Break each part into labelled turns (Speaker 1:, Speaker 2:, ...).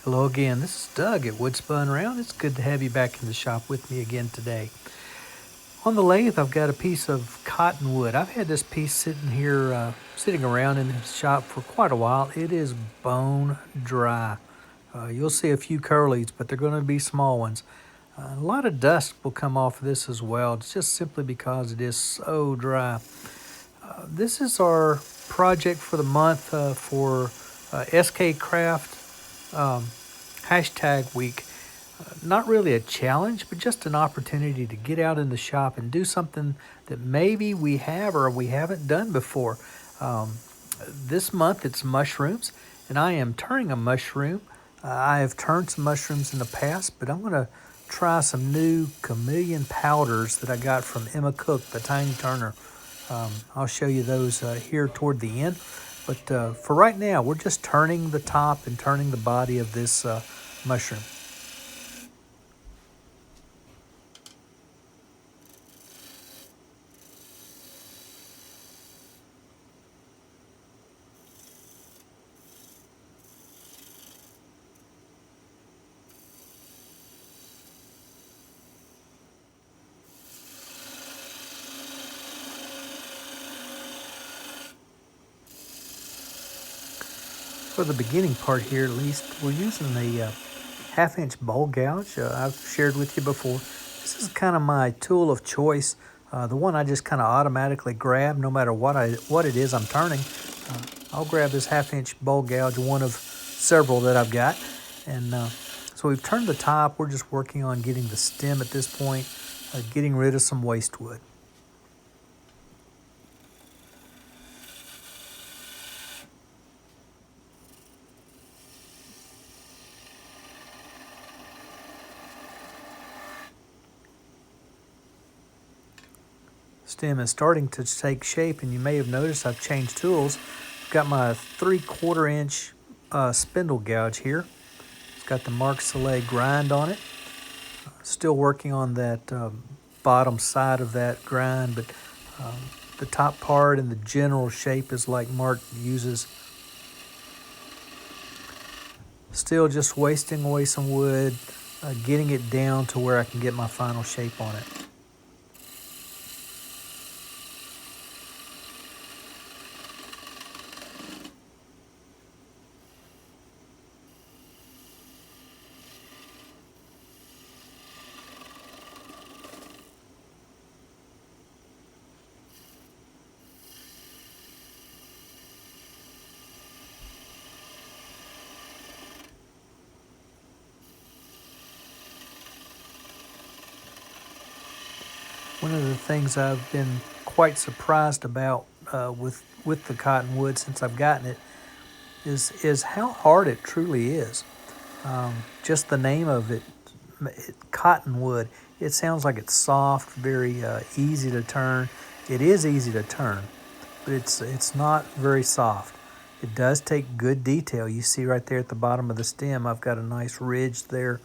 Speaker 1: Hello again, this is Doug at Woodspun Round. It's good to have you back in the shop with me again today. On the lathe, I've got a piece of cottonwood. I've had this piece sitting here, sitting around in the shop for quite a while. It is bone dry. You'll see a few curlies, but they're going to be small ones. A lot of dust will come off of this as well, it's just simply because it is so dry. This is our project for the month for SK Craft hashtag week. Not really a challenge, but just an opportunity to get out in the shop and do something that maybe we have or we haven't done before. Um, this month it's mushrooms, and I am turning a mushroom. I have turned some mushrooms in the past, but I'm going to try some new Chameleon powders that I got from Emma Cook, the tiny turner. I'll show you those here toward the end. But for right now, we're just turning the top and turning the body of this mushroom. For the beginning part here, at least, we're using a half-inch bowl gouge. I've shared with you before. This is kind of my tool of choice, the one I just kind of automatically grab no matter what it is I'm turning. I'll grab this half-inch bowl gouge, one of several that I've got. And so we've turned the top. We're just working on getting the stem at this point, getting rid of some waste wood. Stem is starting to take shape, and you may have noticed I've changed tools. I've got my 3/4 inch spindle gouge here. It's got the Mark Soleil grind on it. Still working on that bottom side of that grind, but um, the top part and the general shape is like Mark uses. Still just wasting away some wood, getting it down to where I can get my final shape on it. One of the things I've been quite surprised about with the cottonwood since I've gotten it is how hard it truly is. Just the name of it, cottonwood. It sounds like it's soft, very easy to turn. It is easy to turn, but it's not very soft. It does take good detail. You see right there at the bottom of the stem, I've got a nice ridge there,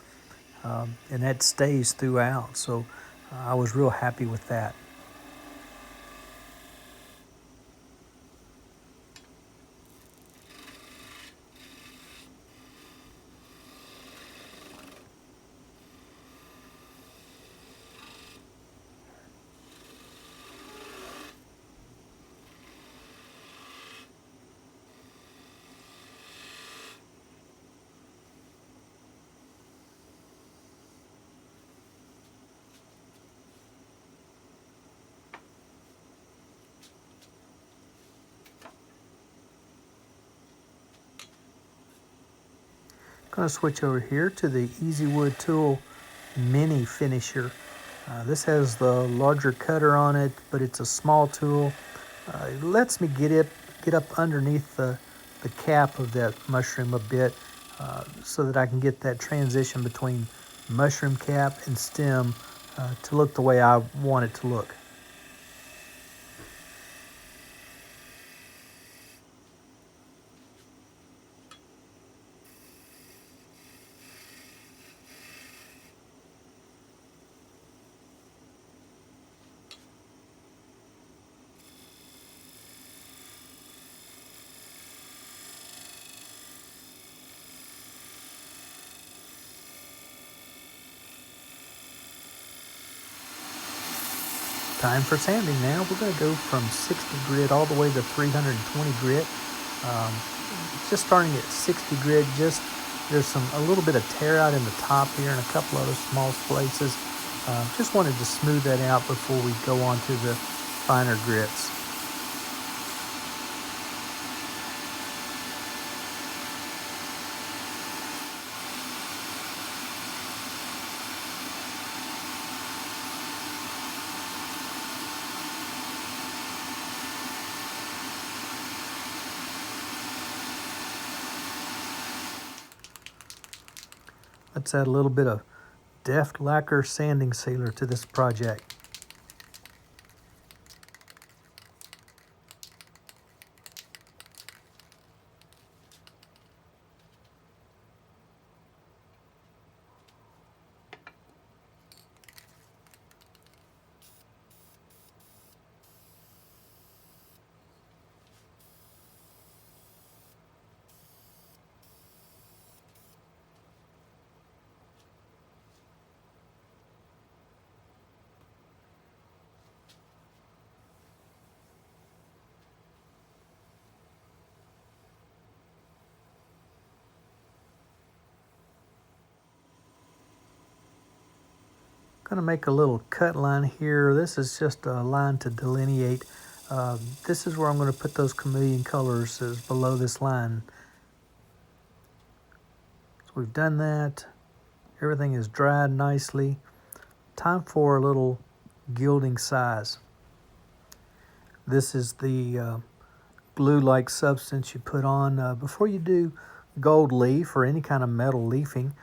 Speaker 1: and that stays throughout. So I was real happy with that. Going to switch over here to the Easy Wood Tool Mini Finisher. This has the larger cutter on it, but it's a small tool. It lets me get up underneath the cap of that mushroom a bit, so that I can get that transition between mushroom cap and stem to look the way I want it to look. Time for sanding now. We're going to go from 60 grit all the way to 320 grit. Um, just starting at 60 grit, there's a little bit of tear out in the top here and a couple other small places. Just wanted to smooth that out before we go on to the finer grits. Let's add a little bit of Deft Lacquer sanding sealer to this project. Going to make a little cut line here. This is just a line to delineate. This is where I'm going to put those chameleon colors, is below this line. So we've done that. Everything is dried nicely. Time for a little gilding size. This is the glue-like substance you put on before you do gold leaf or any kind of metal leafing.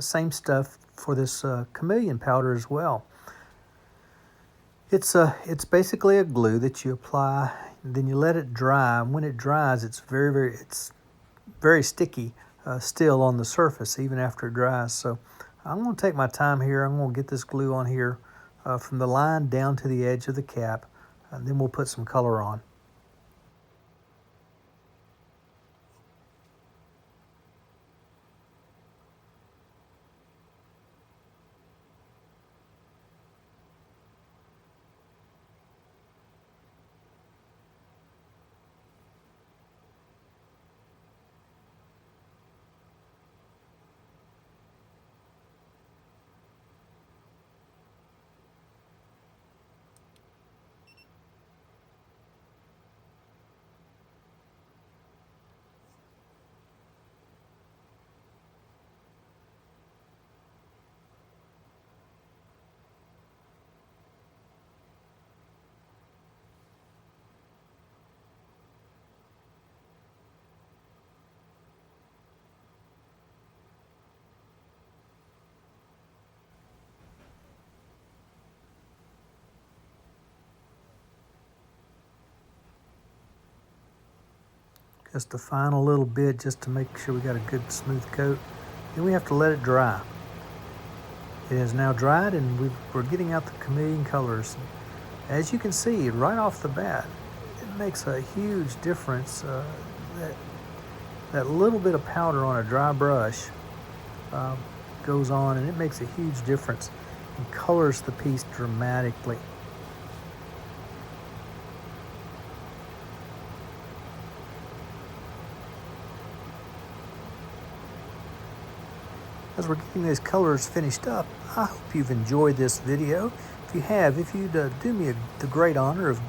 Speaker 1: Same stuff for this chameleon powder as well. It's basically a glue that you apply, then you let it dry. And when it dries, it's very sticky still on the surface even after it dries. So I'm going to take my time here. I'm going to get this glue on here from the line down to the edge of the cap, and then we'll put some color on. Just a final little bit just to make sure we got a good smooth coat. Then we have to let it dry. It is now dried and we're getting out the chameleon colors. As you can see right off the bat, it makes a huge difference. That little bit of powder on a dry brush goes on, and it makes a huge difference and colors the piece dramatically. As we're getting these colors finished up, I hope you've enjoyed this video. If you have, if you'd do me the great honor of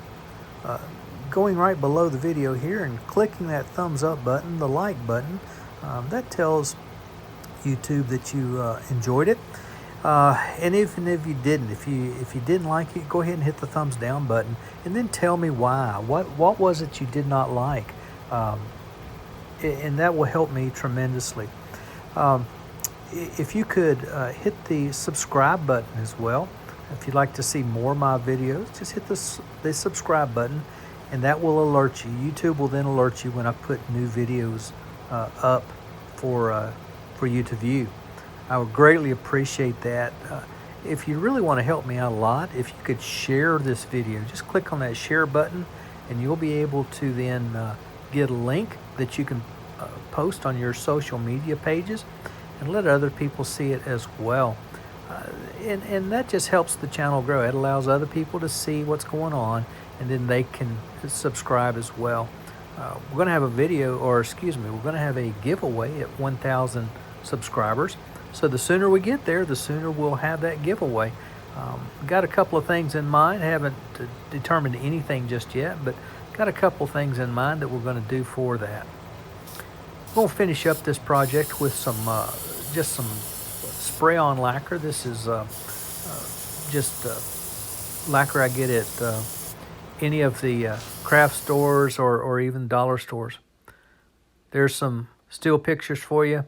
Speaker 1: going right below the video here and clicking that thumbs up button, the like button, that tells YouTube that you enjoyed it. And even if you didn't, if you didn't like it, go ahead and hit the thumbs down button, and then tell me why. What was it you did not like? And that will help me tremendously. If you could hit the subscribe button as well. If you'd like to see more of my videos, just hit the subscribe button, and that will alert you. YouTube will then alert you when I put new videos up for you to view. I would greatly appreciate that. If you really want to help me out a lot, if you could share this video, just click on that share button, and you'll be able to then get a link that you can post on your social media pages and let other people see it as well. And that just helps the channel grow. It allows other people to see what's going on, and then they can subscribe as well. We're going to have a video, or excuse me, we're going to have a giveaway at 1,000 subscribers. So the sooner we get there, the sooner we'll have that giveaway. Got a couple of things in mind. Haven't determined anything just yet, but got a couple of things in mind that we're going to do for that. We're going to finish up this project with some just some spray-on lacquer. This is just lacquer I get at any of the craft stores or even dollar stores. There's some still pictures for you.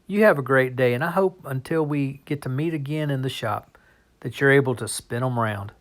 Speaker 1: You have a great day, and I hope until we get to meet again in the shop that you're able to spin them around.